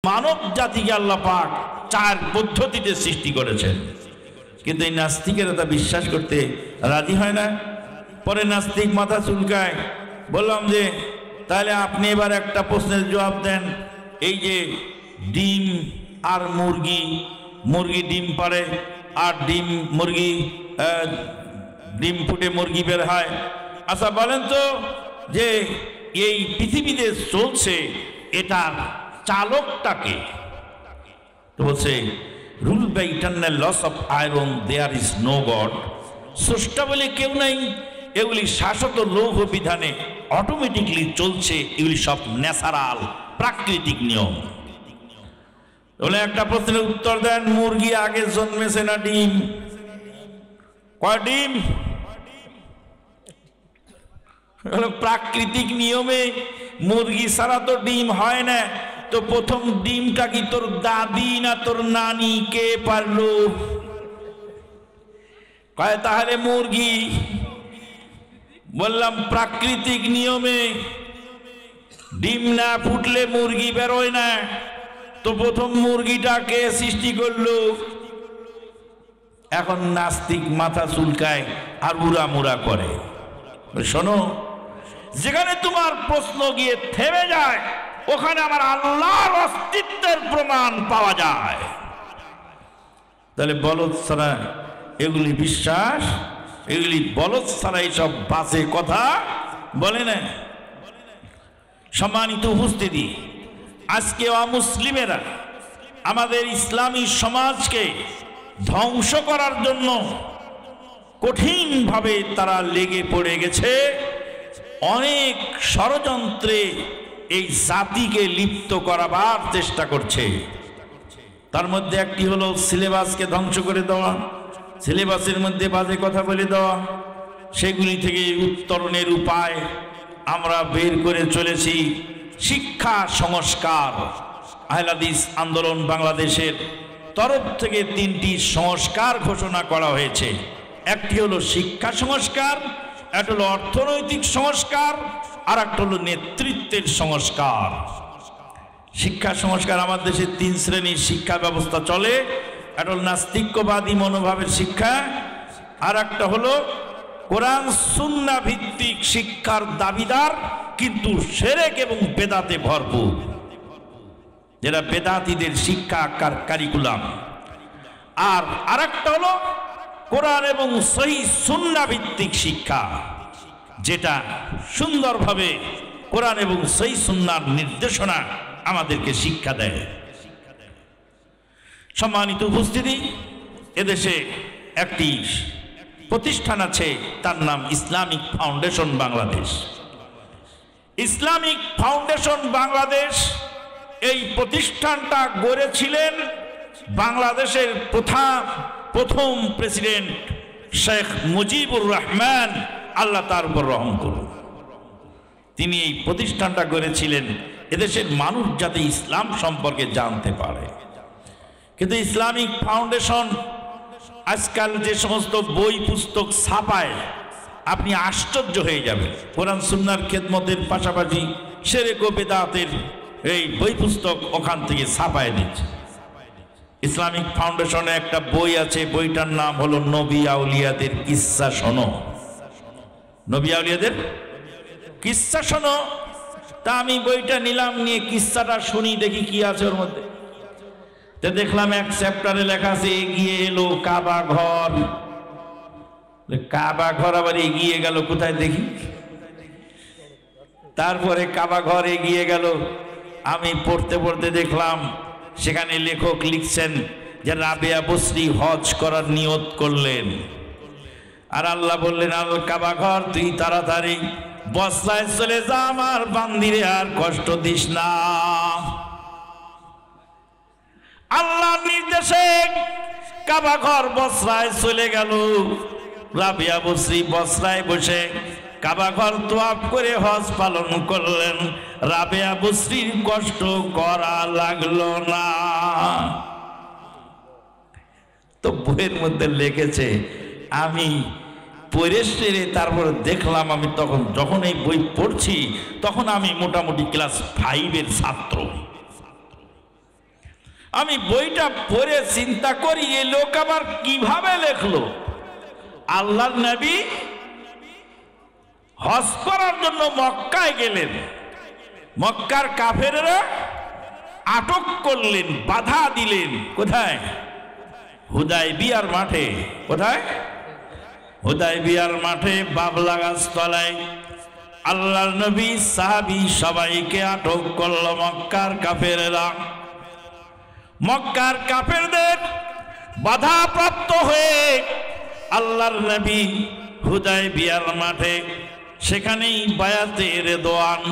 মানব জাতিকে আল্লাহ পাক চার পদ্ধতিতে সৃষ্টি করেছেন, কিন্তু এই নাস্তিকেরা তা বিশ্বাস করতে রাজি হয় না। পরে নাস্তিক মাথা চুলকায়। বললাম যে তাহলে আপনি এবার একটা প্রশ্নের জবাব দেন, এই যে ডিম আর মুরগি, মুরগি ডিম পাড়ে আর মুরগি ডিম ফুটে মুরগি বের হয়, আচ্ছা বলেন তো যে এই পৃথিবীতে চলছে এটার চালকটাকে? তো বলছে rule by eternal loss of iron there is no god. স্রষ্টা বলে কেউ নাই, এগুলি শাশ্বত লৌহ বিধানে অটোমেটিকলি চলছে, এগুলি সব ন্যাচারাল প্রাকৃতিক নিয়ম। বলে একটা প্রশ্নের উত্তর দেন, মুরগি আগে জন্মেছে না ডিম? কয় ডিম? প্রাকৃতিক নিয়মে মুরগি ছাড়া তো ডিম হয় না। তো প্রথম ডিমটা কি তোর দাদি না তোর নানি, কে পারলো? কয় তাহলে মুরগি। বললাম প্রাকৃতিক নিয়মে ডিম না ফুটলে মুরগি বেরোয় না, তো প্রথম মুরগিটা কে সৃষ্টি করলো? এখন নাস্তিক মাথা চুলকায় আর উড়ামুড়া করে। শোনো, যেখানে তোমার প্রশ্ন গিয়ে থেমে যায় ওখানে আমার আল্লাহর অস্তিত্বের প্রমাণ পাওয়া যায়। তাহলে বলদ ছাড়া এগুলি বিশ্বাস, এগুলি বলদ ছাড়া এইসব বাজে কথা বলে না। সম্মানিত উপস্থিতি, আজকে অমুসলিমেরা আমাদের ইসলামী সমাজকে ধ্বংস করার জন্য কঠিনভাবে তারা লেগে পড়ে গেছে। অনেক ষড়যন্ত্রে এই জাতিকে লিপ্ত করাবার চেষ্টা করছে। তার মধ্যে একটি হলো সিলেবাসকে ধ্বংস করে দেওয়া, সিলেবাসের মধ্যে বাজে কথা বলে দেওয়া। সেগুলি থেকে উত্তরণের উপায় আমরা বের করে চলেছি শিক্ষা সংস্কার। আহলে হাদিস আন্দোলন বাংলাদেশের তরফ থেকে 3টি সংস্কার ঘোষণা করা হয়েছে। একটি হলো শিক্ষা সংস্কার, একটা হলো অর্থনৈতিক সংস্কার, আর একটা হলো নেতৃত্বের সংস্কার। শিক্ষা সংস্কার, আমার দেশে 3 শ্রেণীর শিক্ষা ব্যবস্থা চলে। একটা হলো নাস্তিক্যবাদী মনোভাবের শিক্ষা, আর একটা হলো কোরআন সুন্নাহ ভিত্তিক শিক্ষার দাবিদার কিন্তু শিরক এবং বেদাতে ভরপুর, যেটা বেদাতীদের শিক্ষা কারিকুলাম। আর আরেকটা হলো কোরআন এবং সহিহ সুন্নাহ ভিত্তিক শিক্ষা, যেটা সুন্দরভাবে কোরআন এবং সহিহ সুন্নাহর নির্দেশনা আমাদেরকে শিক্ষা দেয়। সম্মানিত উপস্থিতি, এদেশে একটি প্রতিষ্ঠান আছে, তার নাম Islamic foundation Bangladesh. Islamic foundation Bangladesh এই প্রতিষ্ঠানটা গড়েছিলেন বাংলাদেশের প্রথম প্রেসিডেন্ট শেখ মুজিবুর রহমান, আল্লাহ তার উপর রহম করুন। তিনি এই প্রতিষ্ঠানটা গড়েছিলেন এদেশের মানুষ যাতে ইসলাম সম্পর্কে জানতে পারে। কিন্তু ইসলামিক ফাউন্ডেশন আজকাল যে সমস্ত বই পুস্তক ছাপায় আপনি আশ্চর্য হয়ে যাবেন। কোরআন সুন্নাহর খেদমতের পাশাপাশি শিরক ও বেদাতের এই বই পুস্তক ওখান থেকে ছাপায় দিচ্ছে। ইসলামিক ফাউন্ডেশনে একটা বই আছে, বইটার নাম হলো নবী আউলিয়াদের কিসসা শোনো। নবী আউলিয়াদের কিসসা শোনো। তা আমি বইটা নিলাম, নিয়ে কিসসাটা শুনি, দেখি কি আছে ওর মধ্যে। তো দেখলাম এক চ্যাপ্টারে লেখা আছে এগিয়ে এলো কাবা ঘর। কাবা ঘর আবার এগিয়ে গেল কোথায় দেখি? তারপরে কাবা ঘর এগিয়ে গেল। আমি পড়তে পড়তে দেখলাম সেখানে লেখক লিখছেন যে রাবেয়া বসরি হজ করার নিয়ত করলেন, আর আল্লাহ বললেন আল কাবা ঘর তুই তাড়াতাড়ি বসরায় চলে যা, আমার বান্দিরে আর কষ্ট দিস না। আল্লাহর নির্দেশে কাবা ঘর বসরায় চলে গেল। রাবেয়া বসরি বসরায় বসে কাবা ঘর তোয়াফ করে হজ পালন করলেন। রাবেয়া বসরির কষ্ট করা লাগলো না। তো বইয়ের মধ্যে লিখেছে, আমি পড়ে সেরে তারপরে দেখলাম, আমি তখন যখন এই বই পড়ছি তখন আমি মোটামুটি ক্লাস 5-এর ছাত্র। আমি বইটা পড়ে চিন্তা করি এই লোক আবার কিভাবে লেখলো। আল্লাহর নবী হজ করার জন্য মক্কায় গেলেন, মক্কার কাফেররা আটক করলেন, বাধা দিলেন। কোথায়? হুদায়বিয়ার মাঠে। কোথায়? হুদায়বিয়ার মাঠে বাবলা গাছ তলায় আল্লাহর নবী সাহাবী সবাইকে আটক করলো মক্কার কাফেররা। মক্কার কাফেরদের বাধাপ্রাপ্ত হয়ে আল্লাহর নবী হুদায়বিয়ার মাঠে সেখানেই বায়াতে রেদওয়ান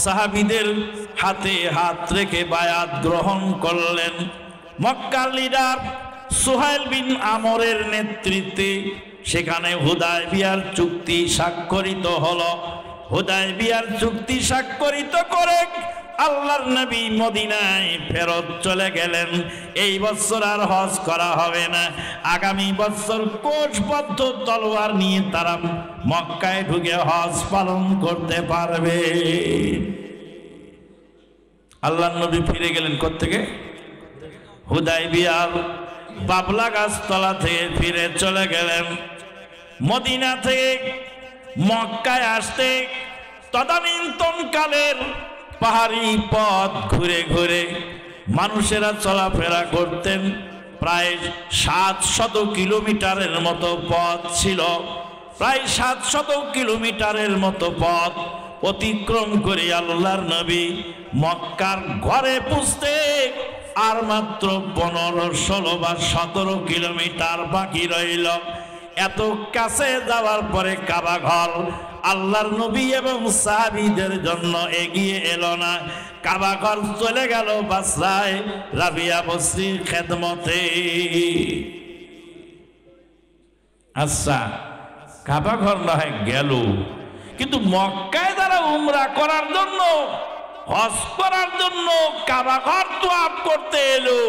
সাহাবীদের হাতে হাত রেখে বায়াত গ্রহণ করলেন। মক্কার লিডার সুহাইল বিন আমরের নেতৃত্বে সেখানে হুদায়বিয়ার চুক্তি স্বাক্ষরিত হলো। হুদায়বিয়ার চুক্তি স্বাক্ষরিত করে আল্লাহর নবী মদিনায় ফেরত চলে গেলেন। এই বছর আর হজ করা হবে না, আগামী বছর কোষবদ্ধ তলোয়ার নিয়ে তারা মক্কায় ঢুকে হজ পালন করতে পারবে। আল্লাহর নবী ফিরে গেলেন কোত্থেকে? হুদায়বিয়ার বাবলা গাছ তলা থেকে ফিরে চলে গেলেন। মদিনা থেকে মক্কায় আসতে তদানীন্তন কালের পাহাড়ি পথ ঘুরে ঘুরে মানুষেরা চলাফেরা করতেন। প্রায় 700 কিলোমিটারের মতো পথ ছিল। প্রায় 700 কিলোমিটারের মতো পথ অতিক্রম করে আল্লাহর নবী মক্কার ঘরে পৌঁছতে আর মাত্র 15, 16 বা 17 কিলোমিটার বাকি রইল। এত কাছে যাওয়ার পরে কাবা ঘর আল্লাহর নবী এবং সাহাবীদের জন্য এগিয়ে এলো না। কাবা ঘর চলে গেল বাসরায় রাবিয়া বসরির খেদমতে। আচ্ছা, কাবা ঘর না হয় গেল, কিন্তু মক্কায় যারা উমরা করার জন্য, হজ করার জন্য কাবা ঘর তোয়াফ করতে এলো,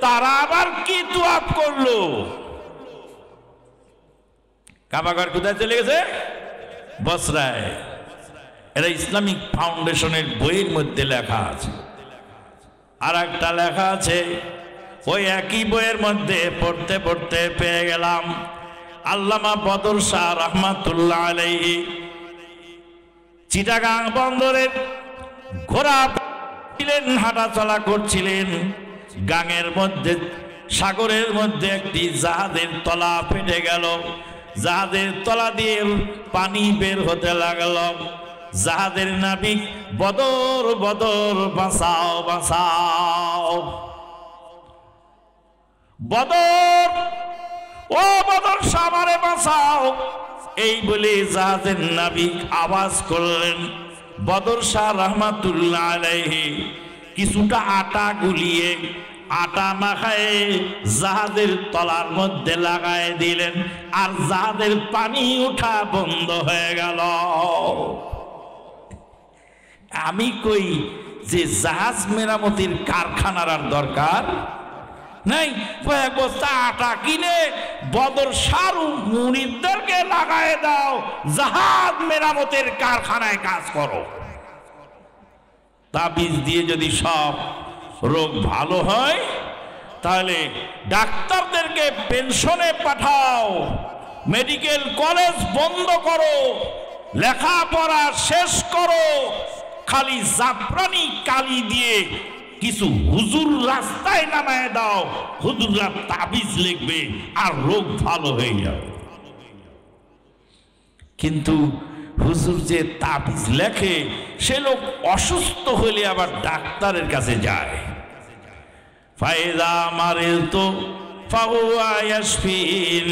তারা আবার কি তোয়াফ করলো? কাবা ঘর কোথায় চলে গেছে? বসরায়। এটা ইসলামিক ফাউন্ডেশনের বইয়ের মধ্যে লেখা আছে। আর একটা লেখা আছে ওই একই বইয়ের মধ্যে পড়তে পড়তে পেয়ে গেলাম আল্লামা বদর শাহ রহমাতুল্লাহ আলাইহি চিটাগাং বন্দরের ঘোড়া ছিলেন, হাঁটা চলা করছিলেন। গাঙের মধ্যে, সাগরের মধ্যে একটি জাহাজের তলা ফেটে গেল। জাহাজের তলা দিয়ে পানি বের হতে লাগলো। জাহাজের নাবিক বদর বদর বাঁচাও বাঁচাও, বদর ও বদর সামারে বাঁচাও, এই বলে জাহাজের নাবিক আওয়াজ করলেন। বদর শাহ রহমাতুল্লাহ আলাইহি কিছুটা আটা গুলিয়ে আটা মাখায় জাহাজের তলার মধ্যে লাগায় দিলেন, আর জাহাজের পানি ওঠা বন্ধ হয়ে গেল। আমি কই যে জাহাজ মেরামতির কারখানার আর দরকার নাই, কয়েক বস্তা আটা কিনে বদর শাহ মুরিদদেরকে লাগায় দাও, জাহাজ মেরামতের কারখানায় কাজ করো। তাবিজ দিয়ে যদি সব রোগ ভালো হয়, তাহলে ডাক্তারদেরকে পেনশনে পাঠাও, মেডিকেল কলেজ বন্ধ করো, লেখাপড়া শেষ করো, খালি জাফরানি কালি দিয়ে কিছু হুজুর রাস্তায় নামায় দাও, হুজুররা তাবিজ লিখবে আর রোগ ভালো হয়ে যাবে। কিন্তু হুজুর যে তাবিজ লেখে, সে লোক অসুস্থ হলে আবার ডাক্তারের কাছে যায়। ফায়দা মারিলতু ফাহুয়া ইয়াশফিন।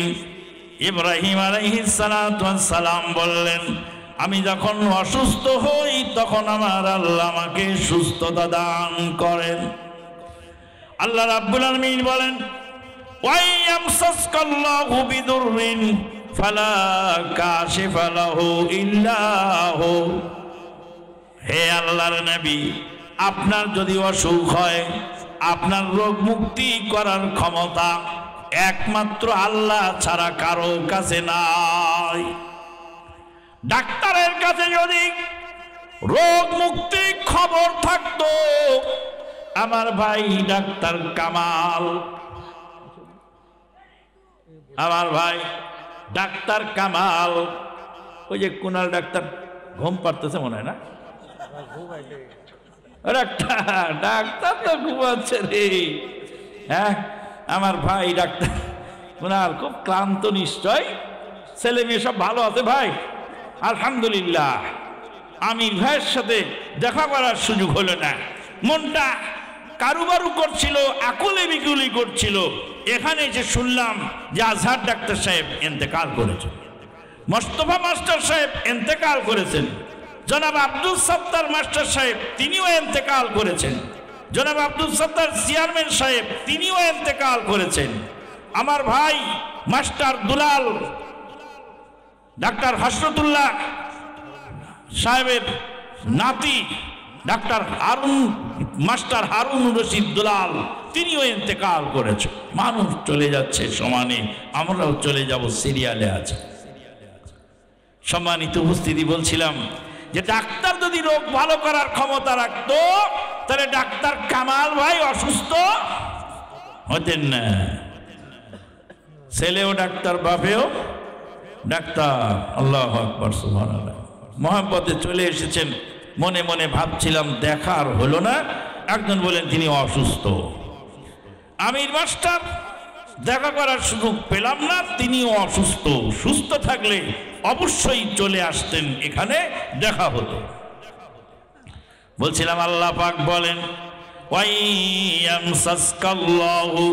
ইব্রাহিম আলাইহিস সালাতু ওয়াস সালাম বললেন, আমি যখন অসুস্থ হই তখন আমার আল্লাহ আমাকে সুস্থতা দান করেন। আল্লাহ রাব্বুল আলামিন বলেন, ওয়া ইয়ামসাসকাল্লাহু বিদুররিন ফালা কাশিফা লাহু ইল্লা হু। হে আল্লাহর নবী, আপনার যদি অসুখ হয়, আপনার রোগ মুক্তি করার ক্ষমতা একমাত্র আল্লাহ ছাড়া কারো কাছে নাই। ডাক্তারের কাছে যদি রোগ মুক্তি খবর থাকতো, আমার ভাই ডাক্তার কামাল, আমার ভাই ডাক্তার কামাল, ওই যে কুনাল ডাক্তার ঘুম পাড়তেছে মনে হয় না, ডাক্তার ডাক্তার তো ঘুমাচ্ছে রে। হ্যাঁ, আমার ভাই ডাক্তার কুনাল খুব ক্লান্ত নিশ্চয়। ছেলে মেয়ে সব ভালো আছে ভাই? আলহামদুলিল্লাহ। আমির ভাইয়ের সাথে দেখা করার সুযোগ হলো না, মনটা কারুবারু করছিল, আকুলে বিকুলি করছিল। এখানে যে শুনলাম যে আজহার ডাক্তার সাহেব ইন্তেকাল করেছেন, মোস্তফা মাস্টার সাহেব ইন্তেকাল করেছেন, জনাব আব্দুল সত্তার মাস্টার সাহেব তিনিও ইন্তেকাল করেছেন, জনাব আব্দুল সত্তার চেয়ারম্যান সাহেব তিনিও ইন্তেকাল করেছেন। আমার ভাই মাস্টার দুলাল ডাক্তার হাসরতুল্লাহ সাহেবের নাতি ডাক্তার মাস্টার হারুন রশিদ দুলাল তিনিও ইন্তেকাল করেছেন। মানুষ চলে যাচ্ছে সমানে, আমরাও চলে যাব, সিরিয়ালে আছে। সম্মানিত উপস্থিতি, বলছিলাম যে ডাক্তার যদি রোগ ভালো করার ক্ষমতা রাখতো তাহলে ডাক্তার কামাল ভাই অসুস্থ হতেন না। ছেলেও ডাক্তার, বাপেও ডাক্তার। আল্লাহু আকবার, সুবহানাল্লাহ। মহব্বতে চলে এসেছেন, মনে মনে ভাবছিলাম দেখার হলো না। একজন বলেন তিনি অসুস্থ। আমির মাস্টার দেখা করার সুযোগ পেলাম না, তিনিও অসুস্থ। সুস্থ থাকলে অবশ্যই চলে আসতেন, এখানে দেখা হতো। বলছিলাম আল্লাহ পাক বলেন ওয়াইয়ামসাসকাল্লাহু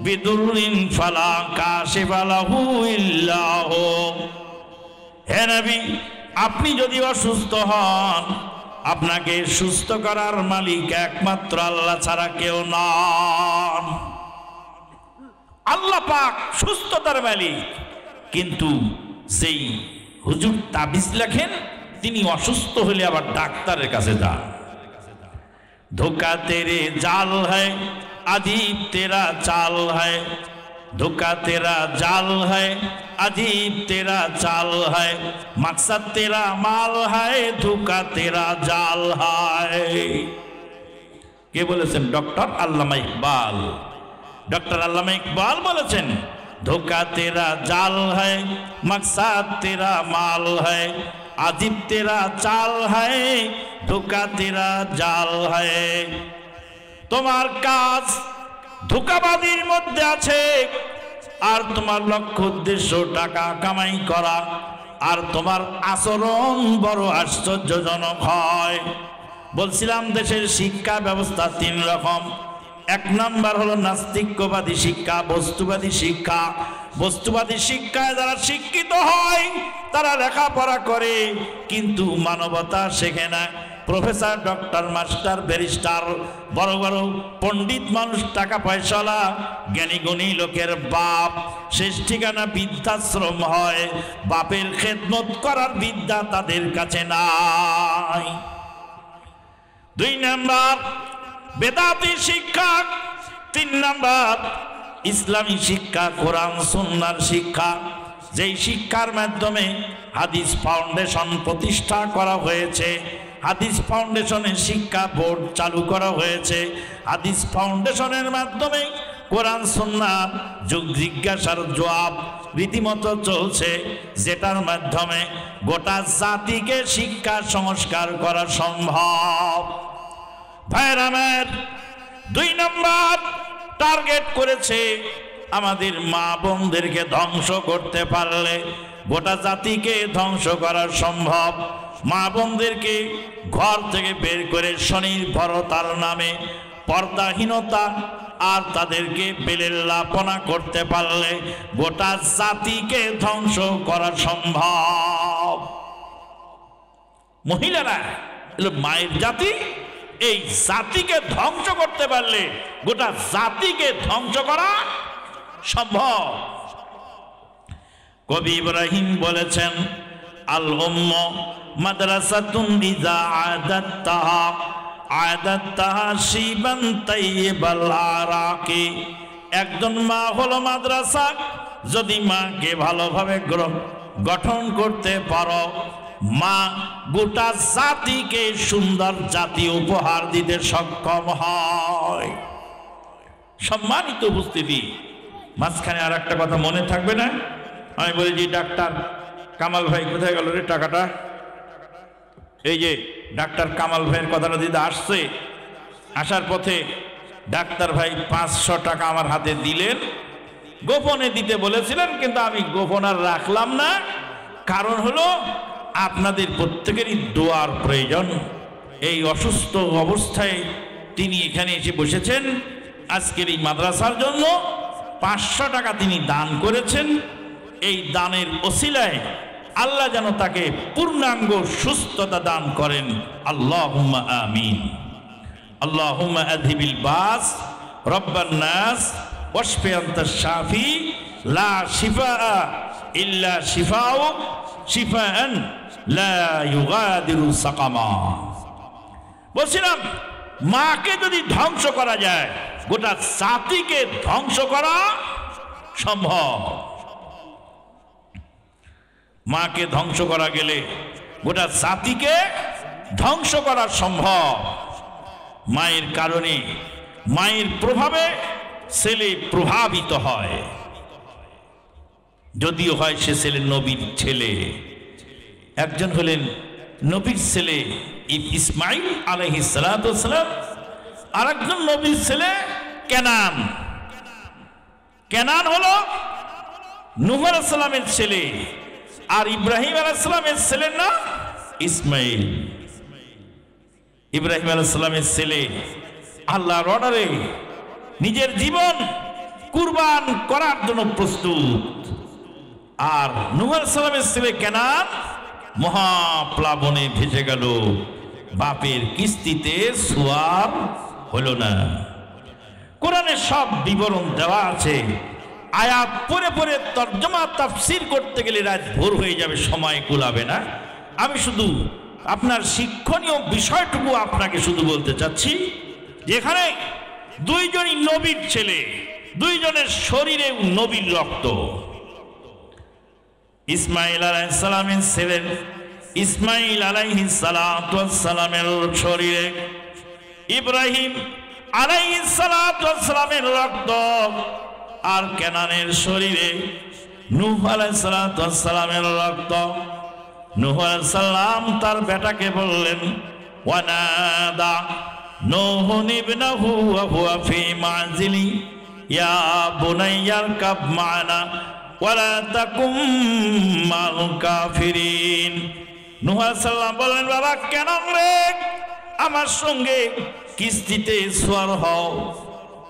বিদুররিন ফালা কাশিফা লাহু ইল্লাহু। হে নবী, আপনি যদি অসুস্থ হন, আপনাকে সুস্থ করার মালিক একমাত্র আল্লাহ ছাড়া কেউ নন। আল্লাহ পাক সুস্থতার মালিক, কিন্তু সেই হুজুর তাবিজ লেখেন, তিনি অসুস্থ হলে আবার ডাক্তারের কাছে যান। ধোকা তেরে জাল হ্যায় अजीब तेरा चाल है, धोखा तेरा जाल है, अजीब तेरा चाल है, मकसद तेरा माल है, धोखा तेरा जाल है। কে বলেছেন? ডক্টর আল্লামা ইকবাল। ডক্টর আল্লামা ইকবাল বলেছেন ধোখা তেরা জাল है, मकसद तेरा माल है, अजीब तेरा चाल है, धोखा तेरा जाल है। তোমার কাজ ধোঁকাবাজির মধ্যে আছে, আর তোমার লক্ষ্য উদ্দেশ্য টাকা কামাই করা, আর তোমার আচরণ বড় আশ্চর্যজনক হয়। বলছিলাম দেশের শিক্ষা ব্যবস্থা তিন রকম। এক নাম্বার হলো নাস্তিক্যবাদী শিক্ষা, বস্তুবাদী শিক্ষা। বস্তুবাদী শিক্ষায় যারা শিক্ষিত হয় তারা লেখাপড়া করে কিন্তু মানবতা শেখে না। প্রফেসর, ডক্টর, মাস্টার, ব্যারিস্টার, বড় বড় পণ্ডিত মানুষ, টাকা পয়সাওয়ালা জ্ঞানী গুণী লোকের বাপ, শেষ ঠিকানা বৃদ্ধাশ্রম হয়। বাপের খেদমত করার বিদ্যা তাদের কাছে নাই। দুই নাম্বার বেদাতি শিক্ষা। তিন নাম্বার ইসলামী শিক্ষা, কোরআন সুন্নাহর শিক্ষা, যেই শিক্ষার মাধ্যমে হাদিস ফাউন্ডেশন প্রতিষ্ঠা করা হয়েছে। হাদিস ফাউন্ডেশনের শিক্ষা বোর্ড চালু করা হয়েছে। হাদিস ফাউন্ডেশনের মাধ্যমে কোরআন সুন্নাহ যুগ জিজ্ঞাসার জবাব রীতিমতো চলছে, যেটার মাধ্যমে গোটা জাতিকে শিক্ষা সংস্কার করা সম্ভব। ভাইরা আমার, দুই নম্বর টার্গেট করেছে আমাদের মা বোনদেরকে ধ্বংস করতে পারলে গোটা জাতিকে ধ্বংস করা সম্ভব। মা বোনদেরকে ঘর থেকে বের করে স্বনির্ভরতার নামে পর্দাহীনতা আর তাদেরকে বেলেল্লাপনা করতে পারলে গোটা জাতিকে ধ্বংস করা সম্ভব। মহিলারা হলো মায়ের জাতি, এই জাতিকে ধ্বংস করতে পারলে গোটা জাতিকে ধ্বংস করা সম্ভব। কবি ইব্রাহিম বলেছেন আল উম্ম মাদ্রাসাতুন ইযা আদাত্তাহা শিবান তাইয়িবাল আরাকি। একজন মা হলো মাদ্রাসা, যদি মাকে ভালোভাবে গঠন করতে পারো, মা গোটা জাতিকে সুন্দর জাতি উপহার দিতে সক্ষম হয়। সম্মানিত উপস্থিতি, মাঝখানে আর একটা কথা মনে থাকবে না? আমি বলি যে ডাক্তার কামাল ভাই কোথায় গেল রে টাকাটা? এই যে ডাক্তার কামাল ভাইয়ের কথাটা দিতে আসছে, আসার পথে ডাক্তার ভাই 500 টাকা আমার হাতে দিলেন। গোপনে দিতে বলেছিলেন, কিন্তু আমি গোপন আর রাখলাম না। কারণ হলো আপনাদের প্রত্যেকেরই দোয়ার প্রয়োজন। এই অসুস্থ অবস্থায় তিনি এখানে এসে বসেছেন। আজকের এই মাদ্রাসার জন্য 500 টাকা তিনি দান করেছেন। এই দানের ওসিলায় আল্লাহ যেন তাকে পূর্ণাঙ্গ সুস্থতা দান করেন। আল্লাহুম্মা আমিন। আল্লাহুম্মা আযহিবিল বাস রব্বান নাস ওয়াশফি আনতাশ শাফি লা শিফাআ ইল্লা শিফাউক শিফাআন লা ইউগাদিরু সাকামা। বলছিলাম, মাকে যদি ধ্বংস করা যায়, গোটা জাতিকে ধ্বংস করা সম্ভব। মাকে ধ্বংস করা গেলে গোটা জাতিকে ধ্বংস করা সম্ভব। মায়ের কারণে, মায়ের প্রভাবে ছেলে প্রভাবিত হয়, যদিও হয় সে ছেলে নবীর ছেলে। একজন হলেন নবীর ছেলে ইসমাইল আলাইহিস সালাতু ওয়াস সালাম, আর একজন নবীর ছেলে কেনান। কেনান হলো নূহ আলাইহিস সালামের ছেলে, আর ইব্রাহিম আলাইহিস সালামের ছেলের নাম ইসমাইল। ইব্রাহিম আলাইহিস সালামের ছেলে আল্লাহর অর্ডারে নিজের জীবন কুরবান করার জন্য প্রস্তুত। আর নূহ আলাইহিস সালামের ছেলে কেনান মহাপ্লাবনে ভেসে গেল, বাপের কিস্তিতে সুয়ার হলো না। কোরআনে সব বিবরণ দেওয়া আছে। আয়াত পড়ে পড়ে তর্জমা তাফসীর করতে গেলে রাত ভোর হয়ে যাবে, সময় কুলাবে না। আমি শুধু আপনার শিক্ষণীয় বিষয়টুকু আপনাকে শুধু বলতে চাচ্ছি, যেখানে দুইজনই নবীর ছেলে, দুইজনের শরীরে নবীর রক্ত। ইসমাইল আলাইহিস সালামের ছেলে ইসমাইল আলাইহিস সালাতু ওয়াস সালামের শরীরে ইব্রাহিম আলাইহিস সালাতু ওয়াস সালামের রক্ত, আর কেনানের শরীরে নূহ আলাইহিস সালাতু ওয়াস সালামের রক্ত। নূহ আলাইহিস সালাম তার বেটাকে বললেন, ওয়ানাদা নূহুন ইবনাহু ওয়া হুয়া ফি মানজিলি ইয়া বুনাইয়া আরকাব মা'না ওয়ালা তাকুম মাল কাফিরিন। নূহ আলাইহিস সালাম বললেন, বাবা কেনান রে, আমার সঙ্গে কিস্তিতে সওয়ার হও,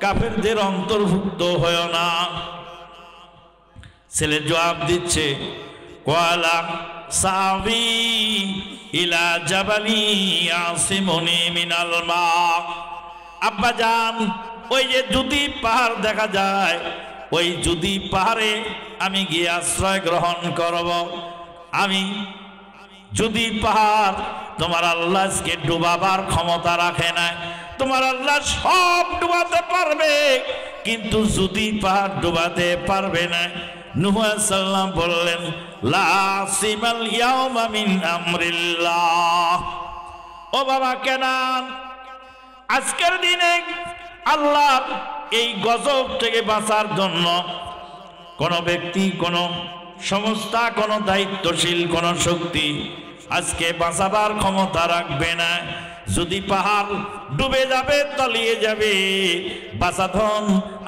কাফেরদের অন্তর্ভুক্ত হয় না। ছেলে জবাব দিচ্ছে, ওয়ালা সাবি ইলা জাবালি আসিমুনি মিনাল মা। আব্বা জান, ওই যে যদি পাহাড় দেখা যায়, ওই যদি পাহাড়ে আমি গিয়ে আশ্রয় গ্রহণ করব। আমি যদি পাহাড়, তোমার আল্লাহকে ডুবাবার ক্ষমতা রাখে না। তোমার আল্লাহ সব ডুবাতে পারবে, কিন্তু যদি পাহাড় ডুবাতে পারবে না। নূহ আলাইহিস সালাম বললেন, লা সিমাল ইয়াউমা মিন আমরিল্লাহ। ও বাবা কেনান, আজকের দিনে আল্লাহর এই গজব থেকে বাঁচার জন্য কোন ব্যক্তি, কোন সংস্থা, কোন দায়িত্বশীল কোন শক্তি আজকে বাঁচাবার ক্ষমতা রাখবে না। যদি পাহাড় ডুবে যাবে, তলিয়ে যাবে, বাঁচাধন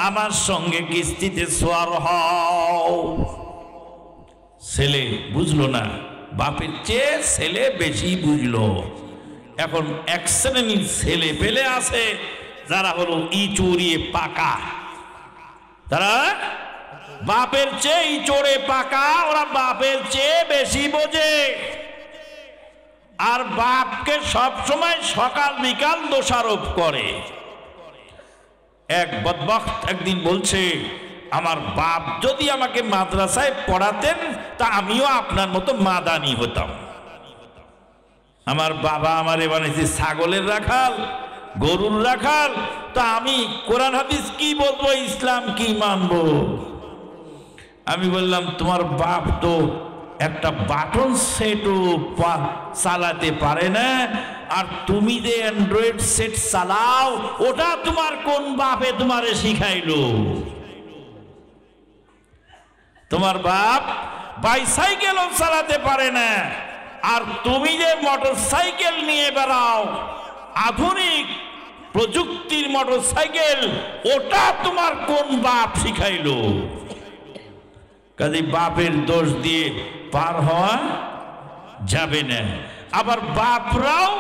আমার সঙ্গে কিস্তিতে সওয়ার হও। ছেলে বুঝলো না, বাপের চেয়ে ছেলে বেশি বুঝলো। এখন এক শ্রেণীর ছেলে পেলে আছে যারা হলো ইচড়িয়ে পাকা, তারা বাপের চেয়ে ইচড়ে পাকা, ওরা বাপের চেয়ে বেশি বোঝে। আর বাপকে সব সময় সকাল বিকাল দোষারোপ করে। এক বদবখ্ত একদিন বলছে, আমার বাপ যদি আমাকে মাদ্রাসায় পড়াতেন তা আমিও আপনার মতো মাদানি হতাম। আমার বাবা আমারে বানিয়েছে ছাগলের রাখাল, গরুর রাখাল, তা আমি কোরআন হাদিস কি বলবো, ইসলাম কি মানবো? আমি বললাম, তোমার বাপ তো একটা বাটন সেটও চালাতে পারে না, আর তুমি যে অ্যান্ড্রয়েড সেট চালাও ওটা তোমার কোন বাপে তোমারে শিখাইলো? তোমার বাপ বাইসাইকেলও চালাতে পারে না, আর তুমি যে মোটর সাইকেল নিয়ে বেড়াও আধুনিক প্রযুক্তির মোটর সাইকেল, ওটা তোমার কোন বাপ শিখাইলো? কাজে বাপের দোষ দিয়ে পার হওয়া যাবে না। আবার বাপরাও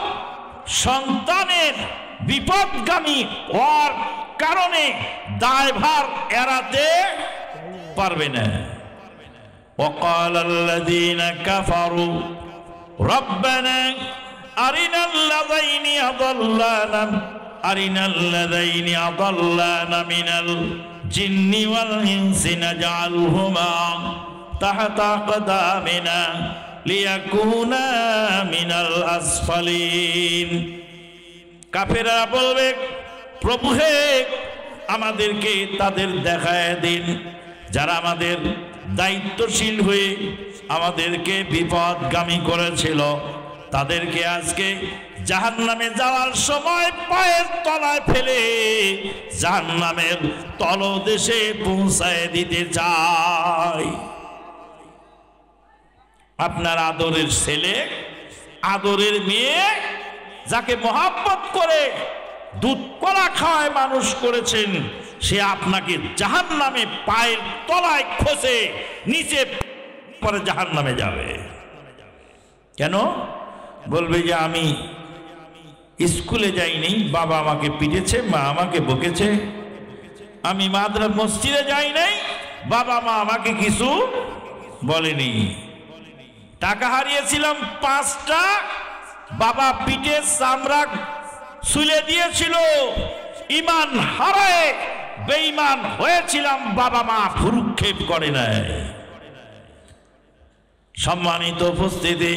সন্তানের বিপদগামী হওয়ার কারণে দায়ভার এড়াতে পারবে না। وقال الذين كفروا ربنا أرنا الذين أضلانا من الجن والإنس نجعلهما تحت أقدامنا ليكونا من الأسفلين। কাফেররা বলবে, প্রভু হে আমাদেরকে তাদের দেখায় দিন যারা আমাদের দায়িত্বশীল হয়ে আমাদেরকে বিপদগামী করেছিল, তাদেরকে আজকে জাহান্নামে যাওয়ার সময় পায়ের তলায় ফেলে জাহান্নামের তলদেশে পৌঁছায় দিতে চাই। আপনার আদরের ছেলে, আদরের মেয়ে, যাকে মহব্বত করে দুধ কলা খাওয়ায় মানুষ করেছেন, সে আপনাকে জাহান্নামে পায়ের তলায় খসে নিচে পরে জাহান্নামে যাবে। কেন? বলবে যে আমি স্কুলে যাইনি, বাবা আমাকে পিটেছে, মা আমাকে বকেছে, আমি মসজিদে যাই নাই, বাবা মা আমাকে কিছু বলেনি, টাকা হারিয়েছিলাম 5টা, বাবা পিঠে চামড়া ছুলে দিয়েছিল, ঈমান হারায় বেঈমান হয়েছিলাম, বাবা মা ভ্রুক্ষেপ করে নাই। সম্মানিত উপস্থিতি,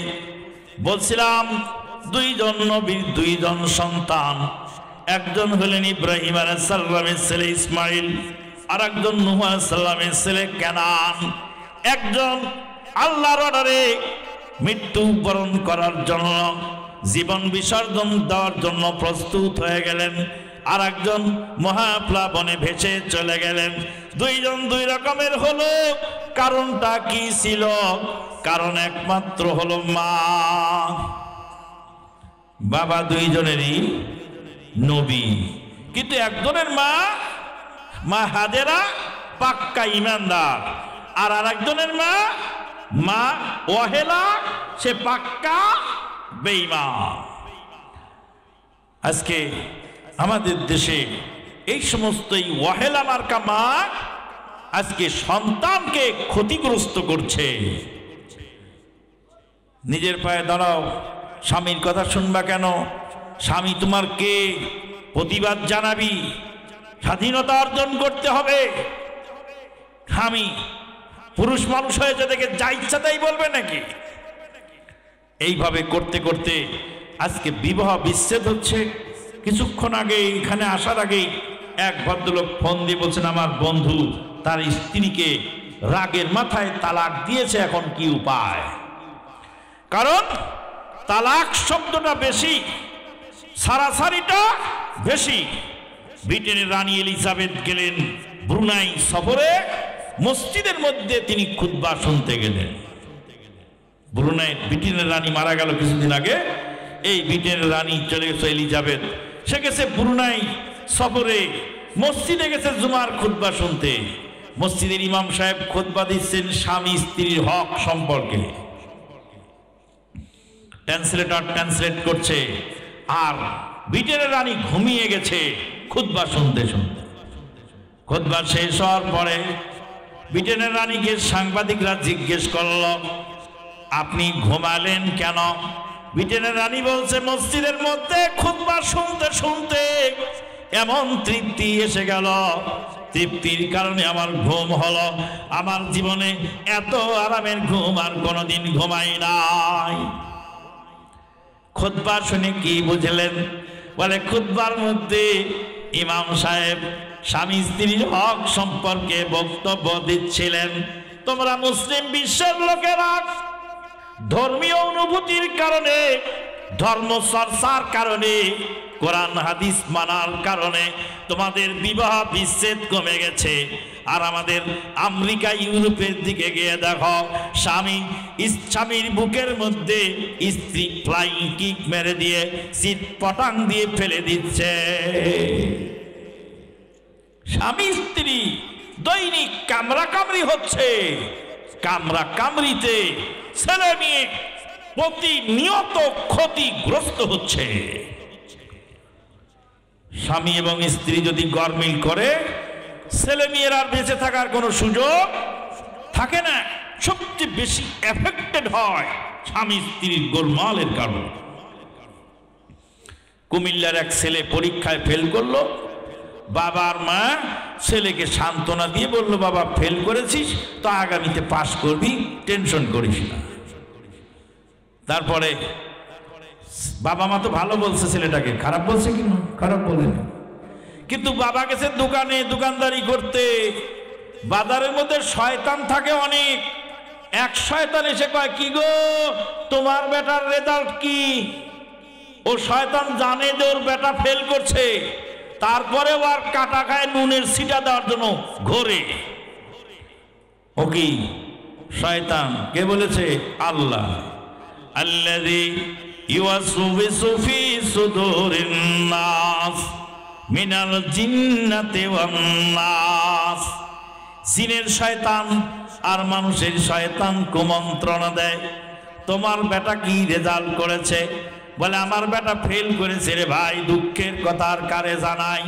বলছিলাম দুইজন নবীর দুইজন সন্তান, একজন হলেন ইব্রাহিম আলাইহিস সালামের ছেলে ইসমাইল, আর একজন নূহ আলাইহিস সালামের ছেলে কেনান। একজন আল্লাহর অর্ডারে মৃত্যু বরণ করার জন্য, জীবন বিসর্জন দেওয়ার জন্য প্রস্তুত হয়ে গেলেন, আর একজন মহাপ্লাবনে ভেসে চলে গেলেন। দুইজন দুই রকমের হলো। কারণটা কি ছিল? কারণ একমাত্র হলো মা। বাবা দুইজনেরই নবী, কিন্তু একজনের মা হাজেরা পাক্কা ইমানদার, আর আরেকজনের মা ওয়াহেলা, সে পাক্কা বেঈমান। আজকে আমাদের দেশে এই সমস্ত ওয়াহেলা মার্কা মা আজকে সন্তানকে ক্ষতিগ্রস্ত করছে। নিজের পায়ে দাঁড়াও, স্বামীর কথা শুনবা কেন? স্বামী তোমার কে? প্রতিবাদ জানাবি, স্বাধীনতা অর্জন করতে হবে। স্বামী পুরুষ মানুষ হয়েছে দেখে যা ইচ্ছা তাই বলবে নাকি? এইভাবে করতে করতে আজকে বিবাহ বিচ্ছেদ হচ্ছে। কিছুক্ষণ আগে এখানে আসার আগেই এক ভদ্রলোক ফোন দিয়ে বলছেন, আমার বন্ধু তার স্ত্রীকে রাগের মাথায় তালাক দিয়েছে, এখন কি উপায়? কারণ তালাক শব্দটা বেশি, সারাসারিটা বেশি। ব্রিটেনের রানী এলিজাবেথ গেলেন ব্রুনাই সফরে, মসজিদের মধ্যে তিনি খুতবা শুনতে গেলেন। ব্রিটেনের রানী মারা গেল কিছুদিন আগে, এই ব্রিটেনের রানী চলে গেছে এলিজাবেথ, সে গেছে ব্রুনাই সফরে, মসজিদে গেছে জুমার খুতবা শুনতে। মসজিদের ইমাম সাহেব খুতবা দিচ্ছেন স্বামী স্ত্রীর হক সম্পর্কে, ট্রান্সলেট করছে, আর ব্রিটেনের রানী ঘুমিয়ে গেছে খুতবা শুনতে শুনতে। খুতবা শেষ হওয়ার পরে ব্রিটেনের রানীকে সাংবাদিকরা জিজ্ঞেস করল, আপনি ঘুমালেন কেন? ব্রিটেনের রানী বলছে, মসজিদের মধ্যে খুতবা শুনতে শুনতে এমন তৃপ্তি এসে গেল, তৃপ্তির কারণে আমার ঘুম হলো। আমার জীবনে এত আরামের ঘুম আর কোনোদিন ঘুমাই নাই। খুতবা শুনে কি বুঝলেন? বলে খুতবার মধ্যে ইমাম সাহেব স্বামী স্ত্রীর হক সম্পর্কে বক্তব্য দিচ্ছিলেন। তোমরা মুসলিম বিশ্বের লোকেরা ধর্মীয় অনুভূতির কারণে, ধর্ম চর্চার কারণে, কোরআন হাদিস মানার কারণে তোমাদের বিবাহ বিচ্ছেদ কমে গেছে। আর আমাদের আমেরিকা ইউরোপের দিকে গিয়ে দেখো, স্বামীর বুকের মধ্যে স্ত্রী ফ্লাইং কিক মেরে দিয়ে সিট পটাং দিয়ে ফেলে দিচ্ছে। স্বামী স্ত্রী দৈনিক কামড়াকামড়ি হচ্ছে। কামড়া কামড়িতে ছেলে মেয়ে প্রতিনিয়ত ক্ষতিগ্রস্ত হচ্ছে। স্বামী এবং স্ত্রী যদি গরমিল করে, ছেলে মেয়ের আর বেঁচে থাকার কোনো সুযোগ থাকে না। সবচেয়ে বেশি এফেক্টেড হয় স্বামী স্ত্রীর গোলমালের কারণে। কুমিল্লার এক ছেলে পরীক্ষায় ফেল করলো। বাবার মা ছেলেকে সান্ত্বনা দিয়ে বলল, বাবা ফেল করেছিস তো আগামীতে পাশ করবি, টেনশন করিস না। তারপরে বাবা মা তো ভালো বলছে ছেলেটাকে, খারাপ বলছে কি না? খারাপ বলেনি। কিন্তু বাবা গেছে দোকানে দোকানদারি করতে। বাজারের মধ্যে শয়তান থাকে অনেক। এক শয়তান এসে কয়, কি গো তোমার বেটার রেজাল্ট কি? ও শয়তান জানে যে ওর বেটা ফেল করছে, তারপরে আর কাটা খায় নুনের ছিটা দেওয়ার জন্য ঘোরে। ও কি শয়তান? কে বলেছে? আল্লাহ। আল্লাযী ইউওয়াসওয়িসু ফী সুদুরিন নাস মিনাল জিন্নাতি ওয়ান নাস। জিনের শয়তান আর মানুষের শয়তান কুমন্ত্রণা দেয়। তোমার বেটা কি রেজাল্ট করেছে? বলে আমার বেটা ফেল করেছে রে ভাই। দুঃখের কথা আর কারে জানাই?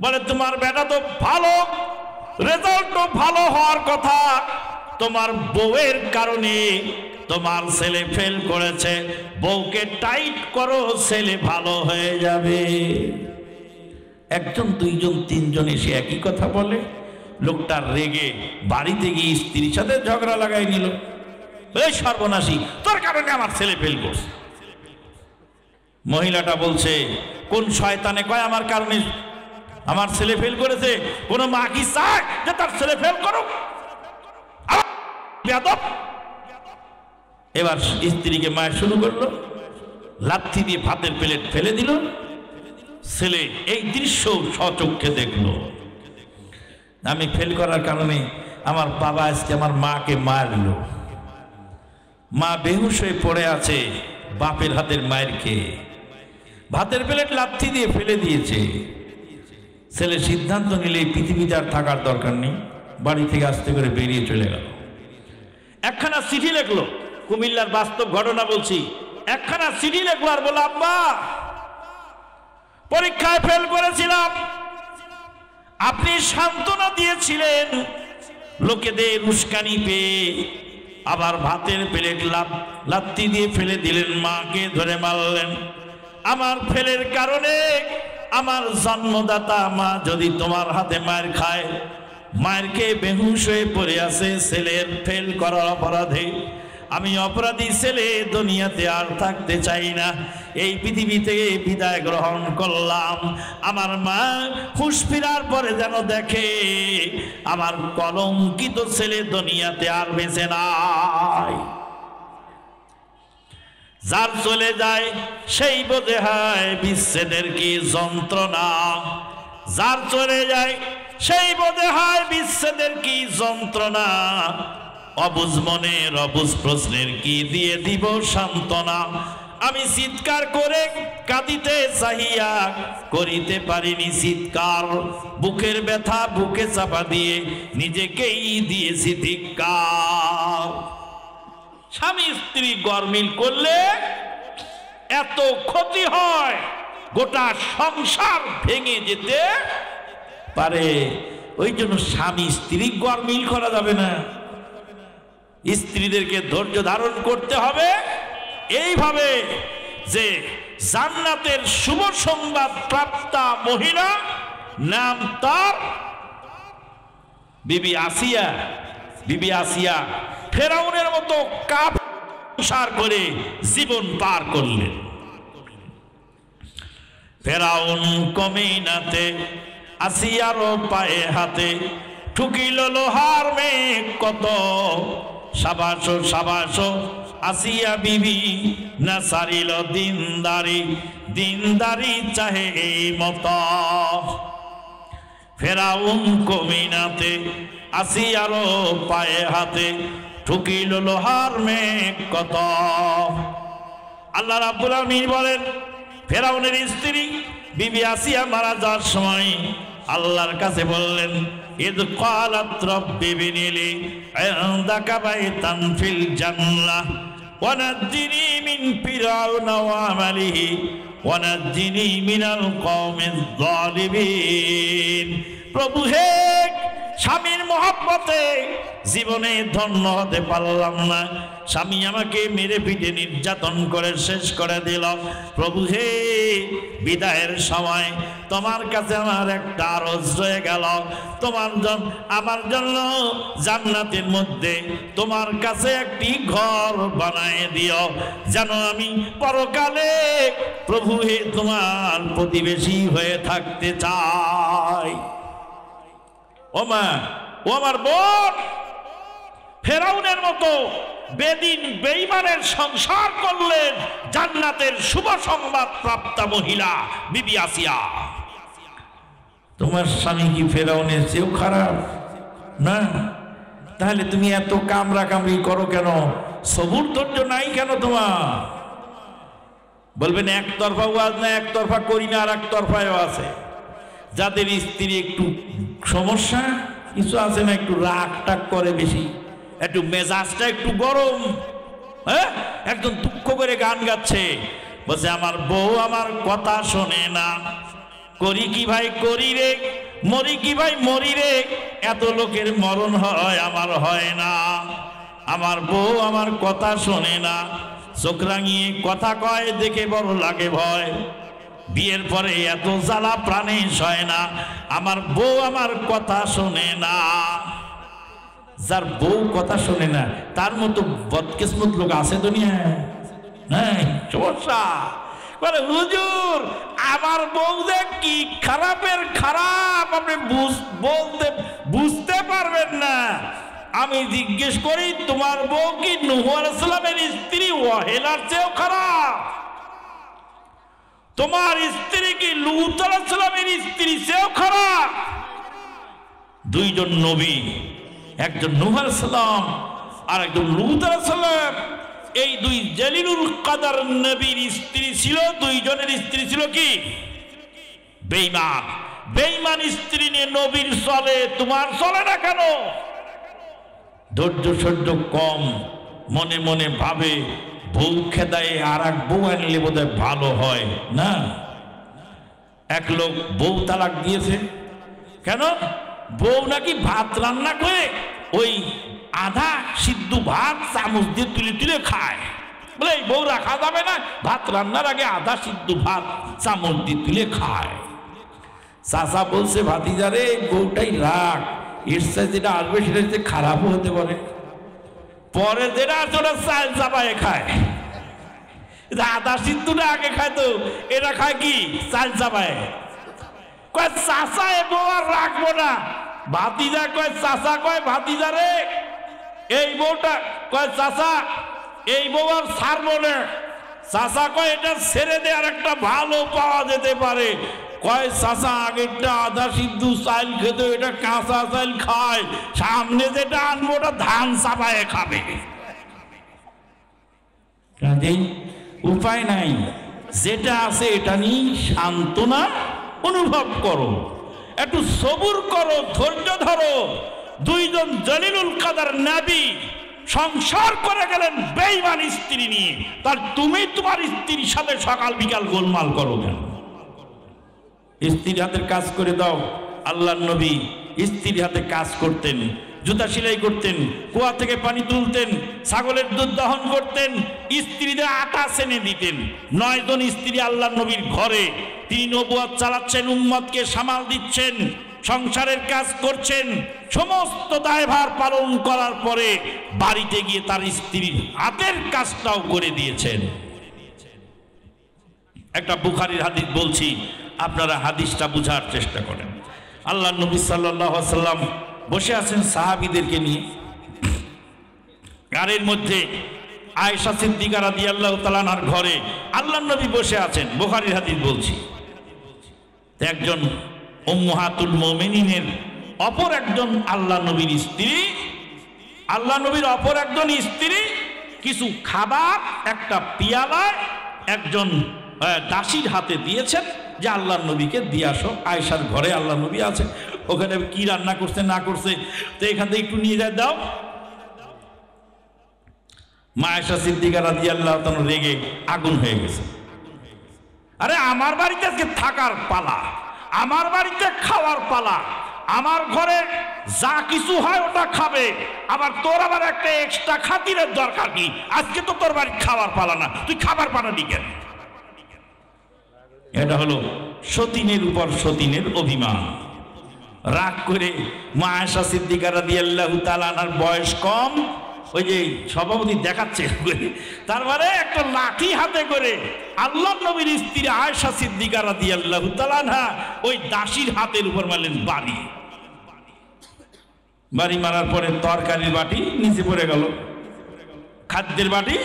বলে তোমার বেটা তো ভালো, রেজাল্ট তো ভালো হওয়ার কথা, তোমার বউয়ের কারণে তোমার ছেলে ফেল করেছে। বউকে টাইট করো, ছেলে ভালো হয়ে যাবে। একজন দুইজন তিনজন এসে একই কথা বলে। লোকটার রেগে বাড়িতে গিয়ে স্ত্রীর সাথে ঝগড়া লাগাই নিল। এই সর্বনাশী, তোর কারণে আমার ছেলে ফেল করছে। মহিলাটা বলছে, কোন শয়তানে কয় আমার কারণে আমার ছেলে ফেল করেছে? কোন মা কি চায় যে তার ছেলে ফেল করুক? এবার স্ত্রীকে মায়ের শুরু করলো, লাথি দিয়ে ভাতের প্লেট ফেলে দিল। ছেলে এই দৃশ্য স্বচক্ষে দেখলো। আমি ফেল করার কারণে আমার বাবা আজকে আমার মাকে মারলো। মা বেহুশ হয়ে পড়ে আছে বাপের হাতের মায়ের খেয়ে। ভাতের প্লেট লাথি দিয়ে ফেলে দিয়েছে। ছেলে সিদ্ধান্ত নিলে এই পৃথিবীতে আর থাকার দরকার নেই, বাড়ি থেকে আস্তে করে বেরিয়ে চলে গেল। একখানা চিঠি লেখলো, কুমিল্লার বাস্তব ঘটনা বলছি। একখানা চিঠি লেখলো আর বলল, আব্বা পরীক্ষায় ফেল করেছিলাম, আপনি সান্ত্বনা দিয়েছিলেন, লোকেদের উস্কানি পেয়ে আবার ভাতের প্লেট লাথি দিয়ে ফেলে দিলেন, মাকে ধরে মারলেন। আমার ফেলের কারণে আমার জন্মদাতা মা যদি তোমার হাতে মার খায়, মায়ের খেয়ে বেহুশ হয়ে পড়ে আছে ছেলের ফেল করার অপরাধে। আমি অপরাধী ছেলে দুনিয়াতে আর থাকতে চাই না, এই পৃথিবী থেকে বিদায় গ্রহণ করলাম। আমার মা হুঁশ ফেরার পরে যেন দেখে আমার কলঙ্কিত ছেলে দুনিয়াতে আর বেঁচে নাই। যার চলে যায় সেই বোঝে হয় বিচ্ছেদের কি যন্ত্রণা। যার চলে যায় সেই বোঝে হয় বিচ্ছেদের কি যন্ত্রণা। অবুঝ মনের অবুঝ প্রশ্নের কি দিয়ে দিব সান্ত্বনা। আমি চিৎকার করে কাঁদিতে চাহিয়া করিতে পারিনি চিৎকার, বুকের ব্যথা বুকে চাপা দিয়ে নিজেকেই দিয়েছি ধিক্কার। স্বামী স্ত্রী গরমিল করলে এত ক্ষতি হয়, গোটা সংসার ভেঙে যেতে পারে। ওই জন্য স্বামী স্ত্রী গরমিল করা যাবে না। স্ত্রীদেরকে ধৈর্য ধারণ করতে হবে এইভাবে যে জান্নাতের শুভ সংবাদ প্রাপ্তা মহিলা, নাম তার বিবি আসিয়া। বিবি আসিয়া ফেরাউনের মতো কাপ সংসার করে জীবন পার করলেন। ফেরাউন কমিনাতে আসিয়ারও পায়ে হাতে ঠুকিল লোহার মেঘ কত, সাবাসো সাবাসো আসিয়া বিবি না সারিল দিনদারি, দিনদারি চাহে এই মত। ফেরাউন কমিনাতে আসিয়ারো পায়ে হাতে ঠুকিল লোহার মেঘ কত। আল্লাহ রাব্বুল আলামিন বলেন, ফেরাউনের স্ত্রী বিবি আসিয়া মারা যাওয়ার সময় আল্লাহর কাছে বললেন, ইদ ক্বালাত রাব্বি বিনিলি ইনদাকা বাইতান ফিল জান্নাহ ওয়া নাজ্জিনি মিন ফিরআউনা ওয়া আমালিহি ওয়া নাজ্জিনি মিনাল কওমিজ যালিমিন। প্রভু হে, স্বামীর মহব্বতে জীবনে ধন্য হতে পারলাম না, স্বামী আমাকে মেরে পিটে নির্যাতন করে শেষ করে দিল। প্রভু হে, বিদায়ের সময় তোমার কাছে আমার একটা আরজ রয়ে গেল, আমার জন্য জান্নাতের মধ্যে তোমার কাছে একটি ঘর বানায় দিও, যেন আমি পরকালে প্রভু হে তোমার প্রতিবেশী হয়ে থাকতে চাই। ও মা, ও আমার বোন, ফেরাউনের মতো বেদিন বেঈমানের সংসার করলেন জান্নাতের শুভ সংবাদ প্রাপ্তা মহিলা বিবি আসিয়া। তোমার স্বামী কি ফেরাউনের চেয়েও খারাপ না? তাহলে তুমি এত কামরা কামড়ি করো কেন? সবুর ধৈর্য নাই কেন তোমার? বলবেন একতরফা ওয়াজ না, একতরফা করি না, আর একতরফায়ও আছে। যাদের স্ত্রী একটু সমস্যা কিছু আছে না, একটু রাগ টাগ করে বেশি, একটু মেজাজটা একটু গরম, হ্যাঁ, একদম দুঃখ করে গান গাচ্ছে, বলছে আমার বউ আমার কথা শোনে না, করি কি ভাই করি রে, মরি কি ভাই মরি রে, এত লোকের মরণ হয় আমার হয় না, আমার বউ আমার কথা শোনে না, চোখ রাঙিয়ে কথা কয় দেখে বড় লাগে ভয়, বিয়ের পরে এত জ্বালা প্রাণে সয় না, আমার বউ আমার কথা শোনে না। যার বউ কথা শোনে না তার মতো বদকিসমত লোক আছে দুনিয়ায়? নাই, সমস্যা। বলে হুজুর আমার বউ যে কি খারাপের খারাপ আপনি বুঝতে পারবেন না। আমি জিজ্ঞেস করি, তোমার বউ কি নূহ আলাইহিস সালামের স্ত্রী ওয়াহেলার চেয়েও খারাপ? তোমার স্ত্রী কি লূত আলাইহিস সালামের স্ত্রী চেয়েও খারাপ? দুইজন নবী, একজন নূহ আলাইহিস সালাম আর একজন লূত আলাইহিস সালাম, এই দুই জলিলুল কদর নবীর স্ত্রী ছিল, দুইজনের স্ত্রী ছিল কি বেঈমান। বেঈমান স্ত্রী নিয়ে নবীর চলে, তোমার চলে না কেন? ধৈর্য সহ্য কম, মনে মনে ভাবে বউ খেদায় আর এক বউ আনলে বোধহয় ভালো হয় না। এক লোক বউ তালাক দিয়েছে, কেন? বউ নাকি ভাত রান্না করে ওই আধা সিদ্ধ ভাত চামচ দিয়ে তুলে তুলে খায়। বলে এই বউ রাখা যাবে না, ভাত রান্নার আগে আধা সিদ্ধ ভাত চামচ দিয়ে তুলে খায়। চাচা বলছে, ভাতিজারে বউটাই রাখ, এর সাথে যেটা আসবে সেটা হচ্ছে খারাপও হতে পারে, পরে যেটা আছে ওটা চাল চাপায় খায়। আধা সিদ্ধটা আগে খায়, তো এটা খায় কি চাল চাপায়। কয় চাচা এ বউ আর রাখবো না। ভাতিজা কয় চাচা, কয় ভাতিজা রে এই বউটা, কয় চাচা এই বউ আর ছাড়বো না। চাচা কয় এটা ছেড়ে দে, আর একটা ভালো পাওয়া যেতে পারে। কয় চাচা আগেরটা আধা সিদ্ধ চাল খেতে, এটা কাঁচা চাল খায়, সামনে যেটা আনবো ওটা ধান চাপায় খাবে। কাজেই উপায় নাই, যেটা আছে এটা নিয়ে সান্ত্বনা অনুভব করো, একটু সবুর করো, ধৈর্য ধরো। দুইজন জলিলুল কদর নবী সংসার করে গেলেন বেঈমান স্ত্রী নিয়ে, তার তুমি তোমার স্ত্রীর সাথে সকাল বিকাল গোলমাল করো কেন? স্ত্রীর হাতের কাজ করে দাও। আল্লাহর নবী স্ত্রীর হাতে কাজ করতেন, জুতা সেলাই করতেন, কুয়া থেকে পানি তুলতেন, ছাগলের দুধ দহন করতেন, স্ত্রীদের আটা সেনে দিতেন। 9 জন স্ত্রী আল্লাহর নবীর ঘরে, তিনি নবুয়ত চালাচ্ছেন, উম্মতকে সামাল দিচ্ছেন, সংসারের কাজ করছেন। সমস্ত দায়ভার পালন করার পরে বাড়িতে গিয়ে তার স্ত্রীর হাতের কাজটাও করে দিয়েছেন। একটা বুখারীর হাদিস বলছি, আপনারা হাদিসটা বুঝার চেষ্টা করেন। আল্লাহর নবী সাল্লাল্লাহু আলাইহি ওয়াসাল্লাম বসে আছেন সাহাবীদেরকে নিয়ে। আর এর মধ্যে আয়েশা সিদ্দিকা রাদিয়াল্লাহু তাআলা আনহার ঘরে আল্লাহর নবী বসে আছেন, বুখারীর হাদিস বলছি। একজন উম্মাহাতুল মুমিনিনের অপর একজন আল্লাহ নবীর স্ত্রী, আল্লাহ নবীর অপর একজন স্ত্রী কিছু খাবার একটা পিয়ালায় একজন দাসীর হাতে দিয়েছেন যে আল্লাহর নবীকে দিয়ে আসো। আয়েশার ঘরে আল্লাহ নবী আছে, ওখানে কি রান্না করছে না করছে তো এখান থেকে একটু নিয়ে দাও। মা আয়েশা সিদ্দিকা রাদিয়াল্লাহু তাআলা রেগে আগুন হয়ে গেছে। আরে আমার বাড়িতে আজকে থাকার পালা, আমার বাড়িতে খাওয়ার পালা, আমার ঘরে যা কিছু হয় ওটা খাবে, আবার তোর আবার একটা এক্সট্রা খাতিরের দরকার কি? আজকে তো তোর বাড়ি খাওয়ার পালা না, তুই খাবার পাঠাবি কেন? এটা হলো সতীনের উপর সতীনের অভিমান। রাগ করে মা আয়েশা সিদ্দিকা রাদিয়াল্লাহু তাআলা আনহার বয়স কম, ওই যে সভাপতি দেখাচ্ছে, তারপরে একটা লাঠি হাতে করে আল্লাহর নবীর স্ত্রী আয়েশা সিদ্দিকা রাদিয়াল্লাহু তাআলা আনহা ওই দাসীর হাতের উপর মারলেন বাড়ি। বাড়ি মারার পরে তরকারির বাটি নিচে পড়ে গেল, খাদ্যের বাটি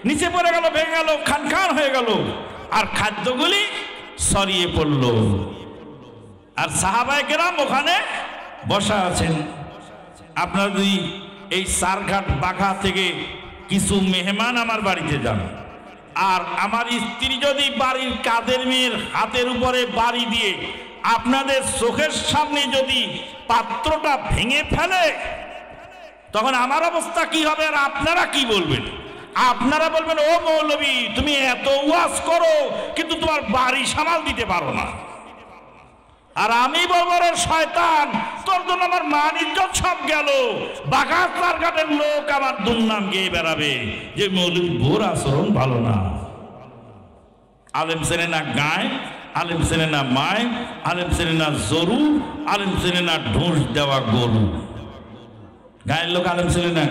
নিচে পড়ে গেল, ভেঙে গেল, খান খান হয়ে গেল, আর খাদ্যগুলি ছড়িয়ে পড়ল। আর সাহাবায়ে কেরাম ওখানে বসা আছেন। আপনারা যদি এই সারঘাট বাঘা থেকে কিছু মেহমান আমার বাড়িতে যান, আর আমার স্ত্রী যদি বাড়ির কাদের মেয়ের হাতের উপরে বাড়ি দিয়ে আপনাদের চোখের সামনে যদি পাত্রটা ভেঙে ফেলে, তখন আমার অবস্থা কি হবে আর আপনারা কি বলবেন? আপনারা বলবেন, ও মৌলবী তুমি এত ওয়াজ করো কিন্তু তোমার বাড়ি সামাল দিতে পারো না। আর আমি বলবো, রে শয়তান, তোর জন্য আমার মান ইজ্জত সব গেল, বাঘার ঘাটের লোক আমার দুর্নাম গেয়ে বেড়াবে যে মৌলবী ভোর আচরণ ভালো না, আলেম চেনে না গায়, আলেম চেনে না মায়, আলেম চেনে না জরু, আলেম চেনে না ঢোঁস দেওয়া গরু। গায়ের লোক আলেম চেনে না।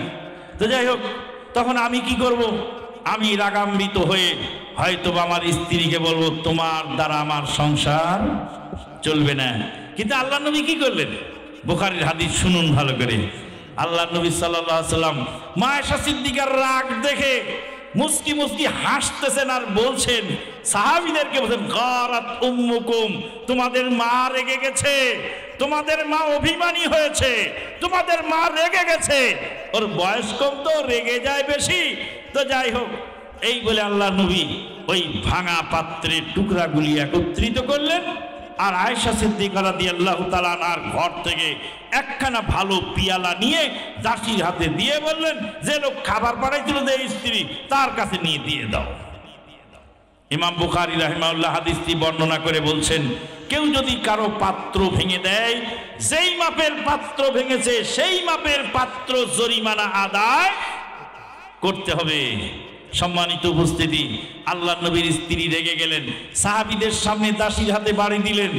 তো যাই হোক, তখন আমি কি করব? আমি রাগান্বিত হয়ে হয়তো আমার স্ত্রীকে বলবো, তোমার দ্বারা আমার সংসার চলবে না। কিন্তু আল্লাহ নবী কি করলেন? বুখারীর হাদিস শুনুন ভালো করে। আল্লাহ নবী সাল্লাল্লাহু আলাইহি ওয়াসাল্লাম মা আয়েশা সিদ্দিকার রাগ দেখে মুস্কি মুস্কি হাসতেছেন আর বলছেন, সাহাবীদেরকে বলছেন, গারাত উম্মুকুম, তোমাদের মা রেগে গেছে, তোমাদের মা অভিমানী হয়েছে, তোমাদের মা রেগে গেছে। ওর বয়স কম তো রেগে যায় বেশি। তো যাই হোক, এই বলে আল্লাহ নবী ওই ভাঙা পাত্রের টুকরাগুলি একত্রিত করলেন, আর আয়েশা সিদ্দিকা রাদিয়াল্লাহু তাআলা আনহার ঘর থেকে একখানা ভালো পিয়ালা নিয়ে দাসীর হাতে দিয়ে বললেন, যে লোক খাবার পাঠাইছিল যে স্ত্রী, তার কাছে নিয়ে দিয়ে দাও। ইমাম বুখারী রাহিমাহুল্লাহ হাদিসটি বর্ণনা করে বলছেন, কেউ যদি কারো পাত্র ভেঙে দেয়, যেই মাপের পাত্র ভেঙেছে সেই মাপের পাত্র জরিমানা আদায় করতে হবে। সম্মানিত উপস্থিতি, আল্লাহর নবীর স্ত্রী রেগে গেলেন, সাহাবীদের সামনে দাসীর হাতে বাড়ি দিলেন।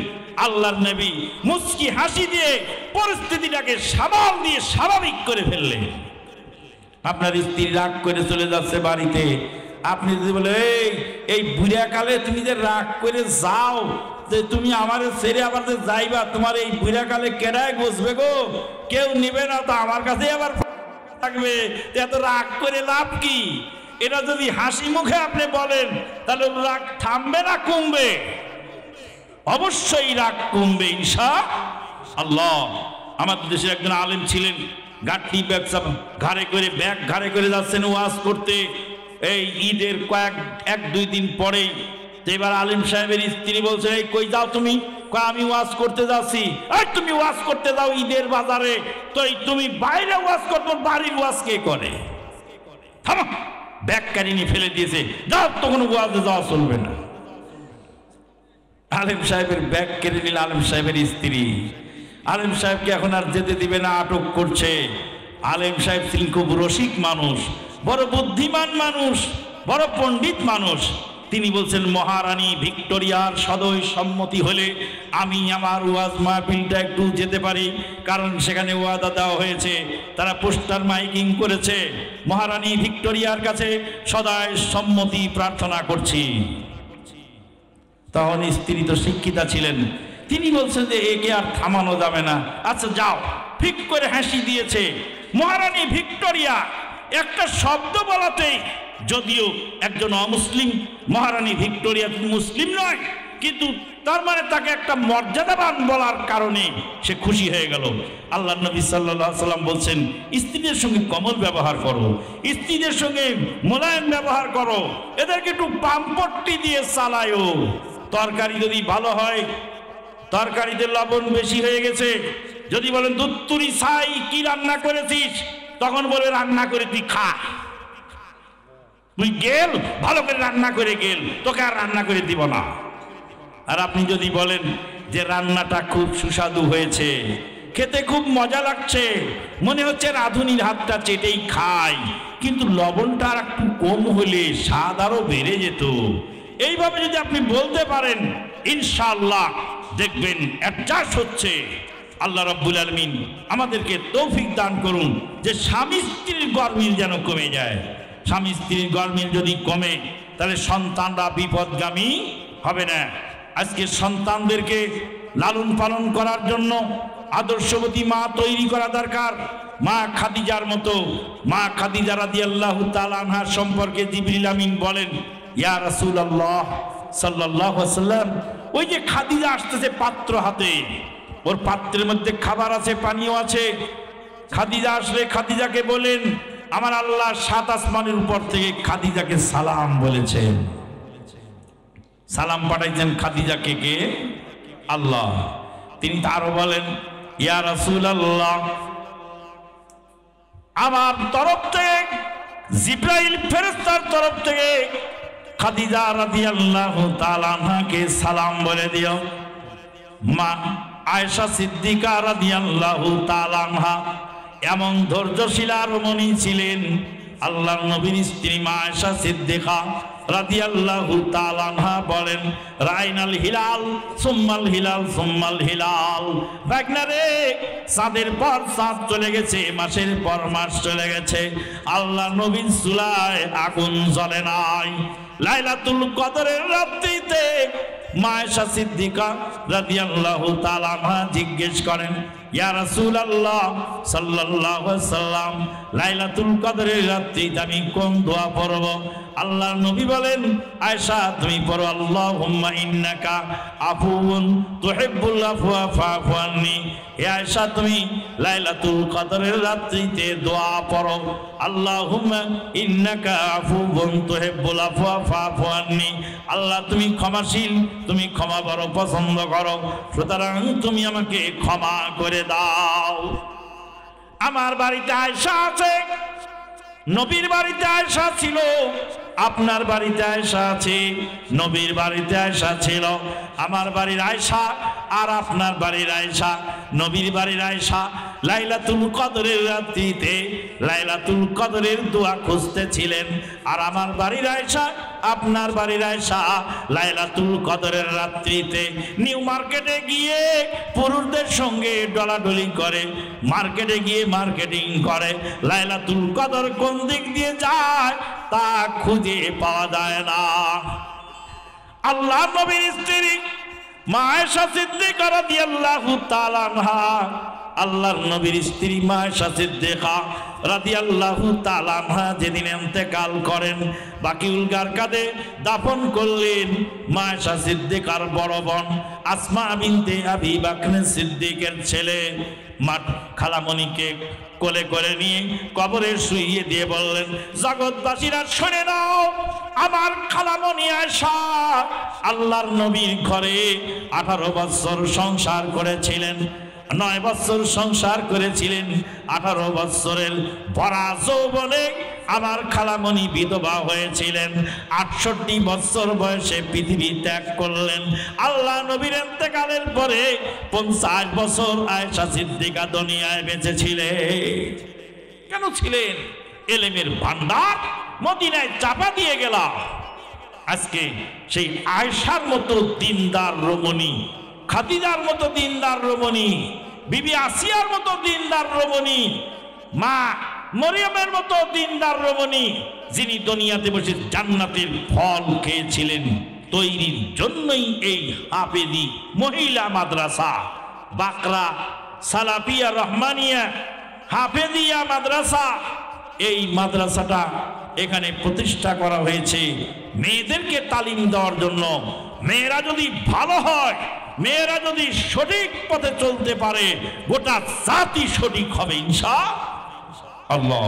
আল্লাহর নবী মুস্কি হাসি দিয়ে পরিস্থিতিটাকে সামাল দিয়ে স্বাভাবিক করে ফেললেন। আপনার স্ত্রী রাগ করে চলে যাচ্ছে বাড়িতে, আপনি যদি বলে, এই বুড়া কালে তুমি যে রাগ করে যাও, যে তুমি আমার ছেড়ে আবার যে যাইবা, তোমার এই বুড়া কালে কেডায় বসবে গো? কেউ নিবে না, তো আমার কাছে আবার থাকবে, এত রাগ করে লাভ কি? এটা যদি হাসি মুখে আপনি বলেন, তাহলে রাগ থামবে না কমবে? অবশ্যই রাগ কমবে ইনশাআল্লাহ। আমাদের দেশের একজন আলেম ছিলেন, গাঠি ব্যবসা ঘাড়ে করে, ব্যাগ ঘাড়ে করে যাচ্ছেন ওয়াজ করতে। এই ঈদের এক দুই দিন পরেই এবার আলেম সাহেবের স্ত্রী বলছে, এই কই যাও তুমি? আমি ওয়াজ করতে যাচ্ছি। এই তুমি ওয়াজ করতে যাও ঈদের বাজারে, তো তুমি বাইরে ওয়াজ করতো, বাড়ির ওয়াজ কে করে? থামো, ব্যাগ কারিনি ফেলে দিয়েছে, যাও, তো কোনো ওয়াজে যাওয়া চলবে না। আলেম সাহেবের ব্যাগ কেড়ে নিল আলেম সাহেবের স্ত্রী। আলেম সাহেবকে এখন আর যেতে দিবে না, আটক করছে। আলেম সাহেব ছিলেন খুব রসিক মানুষ, বড় বুদ্ধিমান মানুষ, বড় পণ্ডিত মানুষ। তিনি বলছেন, মহারানী ভিক্টোরিয়ার সদয় সম্মতি হলে আমি আমার ওয়াজ মাহফিলটা একটু যেতে পারি, কারণ সেখানে ওয়াদা দেওয়া হয়েছে, তারা পোস্টার মাইকিং করেছে। মহারানী ভিক্টোরিয়ার কাছে সদয় সম্মতি প্রার্থনা করছি। তখন স্ত্রী তো শিক্ষিতা ছিলেন, তিনি বলছেন যে একে আর থামানো যাবে না, আচ্ছা যাও। ঠিক করে হাসি দিয়েছে। মহারানী ভিক্টোরিয়া একটা শব্দ বলাতেই, যদিও একজন অমুসলিম মহারানী ভিক্টোরিয়া মুসলিম নয়, কিন্তু তার মানে তাকে একটা মর্যাদাবান বলার কারণে সে খুশি হয়ে গেল। আল্লাহ নবী সাল্লাল্লাহু আলাইহি সাল্লাম বলছেন, স্ত্রীদের সঙ্গে কোমল ব্যবহার করো, স্ত্রীদের সঙ্গে মোলায়েম ব্যবহার করো, এদেরকে একটু পাম্পট্টি দিয়ে চালায়ও। তরকারি যদি ভালো হয়, তরকারিতে লবণ বেশি হয়ে গেছে, যদি বলেন দুধ তুরি ছাই কি রান্না করেছিস, তখন বলে রান্না করে তুই খা, তুই গেল ভালো করে রান্না করে গেল, তোকে আর রান্না করে দিব না। আর আপনি যদি বলেন যে রান্নাটা খুব সুস্বাদু হয়েছে, খেতে খুব মজা লাগছে, মনে হচ্ছে রাঁধুনির হাতটা চেটেই খাই, কিন্তু লবণটা আর একটু কম হলে স্বাদ আরো বেড়ে যেত, এইভাবে যদি আপনি বলতে পারেন, ইনশাআল্লাহ দেখবেন অ্যাডজাস্ট হচ্ছে। আল্লাহ রাব্বুল আলামিন আমাদেরকে তৌফিক দান করুন যে স্বামী স্ত্রীর গরমিল যেন কমে যায়। স্বামী স্ত্রীর গরমিল যদি কমে, তাহলে সন্তানরা বিপদগামী হবে না। আজকে সন্তানদেরকে লালন পালন করার জন্য আদর্শবতী মা তৈরি করা দরকার। মা খাদিজার মতো, মা খাদিজা রাদিয়াল্লাহু তাআলা আনহা সম্পর্কে জিবরিল আমিন বলেন, ইয়া রাসূলুল্লাহ সাল্লাল্লাহু আলাইহি ওয়াসাল্লাম, ওই যে খাদিজা আসতেছে পাত্র হাতে, ওর পাত্রের মধ্যে খাবার আছে, পানীয় আছে। খাদিজা আসলে খাদিজাকে বলেন, আমার আল্লাহ 7 আসমানের উপর থেকে খাদিজাকে সালাম বলেছেন। সালাম পাঠাইছেন খাদিজাকে কে? আল্লাহ। তিনি আরো বলেন, ইয়া রাসূলুল্লাহ, আমার তরফ থেকে, জিব্রাইল ফেরেশতার তরফ থেকে খাদিজা রাদিয়াল্লাহু তাআলা আনহাকে সালাম বলে দিও। মা আয়েশা সিদ্দিকা রাদিয়াল্লাহু তাআলা আনহা এমন ধৈর্যশীলা রমণী ছিলেন। আল্লাহর নবীর স্ত্রী মা আয়েশা সিদ্দিকা রাদিয়াল্লাহু তাআলা আনহা বলেন, রাইনাল হিলাল সুম্মাল হিলাল সুম্মাল হিলাল, বাগনারে চাঁদের পর চাঁদ চলে গেছে, মাসের পর মাস চলে গেছে, আল্লাহর নবীর চুলায় আগুন জ্বলে নাই। লাইলাতুল কদরের রাত্রিতে মা আয়েশা সিদ্দিকা রাদিয়াল্লাহু তাআলা আনহা জিজ্ঞেস করেন, ইয়া রাসূলুল্লাহ সাল্লাল্লাহু আলাইহি ওয়াসাল্লাম, লাইলাতুল কদরের রাত্রিতে আমি কোন দোয়া পড়ব? আল্লাহর নবী বলেন, আয়েশা তুমি পড়ো, আল্লাহুম্মা ইন্নাকা আফুউন তুহিব্বুল আফওয়া ফাফু আন্নি। হে আয়েশা, তুমি লাইলাতুল কদরের রাত্রিতে দোয়া পড়ো, আল্লাহুম্মা ইন্নাকা আফুউন তুহিব্বুল আফওয়া ফাফু আন্নি। আল্লাহ তুমি ক্ষমাশীল, তুমি ক্ষমা বড় পছন্দ করো, সুতরাং তুমি আমাকে ক্ষমা করে দাও। আমার বাড়িতে আয়েশা আছে, নবীর বাড়িতে আয়েশা ছিল, আপনার বাড়িতে আয়েশা আছে, নবীর বাড়িতে আয়েশা ছিল। আমার বাড়ির আয়েশা আর আপনার বাড়ির আয়েশা, নবীর বাড়ির আয়েশা লাইলাতুল কদরের রাত্রিতে লাইলাতুল কদরের দোয়া খুঁজতেছিলেন, আর আমার বাড়ির আয়েশা আপনার বাড়ির আয়েশা লাইলাতুল কদরের রাত্রিতে নিউ মার্কেটে গিয়ে পুরুষদের সঙ্গে ডলাডলি করে, মার্কেটে গিয়ে মার্কেটিং করে। লাইলাতুল কদর কোন দিক দিয়ে যায় তা খুঁজে পাওয়া যায় না। আল্লাহ নবীর স্ত্রী মা আয়েশা সিদ্দিকা রাদিয়াল্লাহু তাআলা আনহা, আল্লাহর নবীর স্ত্রী মা আয়েশা সিদ্দিকা রাদিয়াল্লাহু তাআলা আনহা যেদিন ইন্তেকাল করেন, বাকিউল গারকাদে দাফন করলেন মা আয়েশা সিদ্দিকার বড় বোন আসমা বিনতে আবি বকর সিদ্দিকের ছেলে মা খালামণিকে কোলে করে নিয়ে কবরে শুইয়ে দিয়ে বললেন, জগৎবাসীরা শুনে নাও, আমার খালামণি আয়েশা আল্লাহর নবীর ঘরে 18 বছর সংসার করেছিলেন, 9 বছর সংসার করেছিলেন। 18 বছরের ভরা যৌবনে আমার খালামণি বিধবা হয়েছিলেন। 68 বছর বয়সে পৃথিবী ত্যাগ করলেন। আল্লাহ নবীর ইন্তেকালের পরে 50 বছর আয়েশা সিদ্দিকা দুনিয়ায় বেঁচে ছিলেন। কেন ছিলেন? ইলমের ভান্ডার মদিনায় চাপা দিয়ে গেল। আজকে সেই আয়েশার মতো দিনদার রমণী, খাদিজার মতো দিনদার রমণী, বিবি আসিয়ার মতো দিনদার রমণী, মা মরিয়মের মতো দিনদার রমণী, যিনি দুনিয়াতে বসে জান্নাতের ফল খেয়েছিলেন, তৈরির জন্যই এই হাফেজি মহিলা মাদ্রাসা, বাকরা সালাফিয়া রহমানিয়া হাফেজিয়া মাদ্রাসা এই মাদ্রাসাটা এখানে প্রতিষ্ঠা করা হয়েছে মেয়েদেরকে তালিম দেওয়ার জন্য। মেয়েরা যদি ভালো হয়, মেয়েরা যদি সঠিক পথে চলতে পারে, গোটা জাতি সঠিক হবে ইনশাআল্লাহ।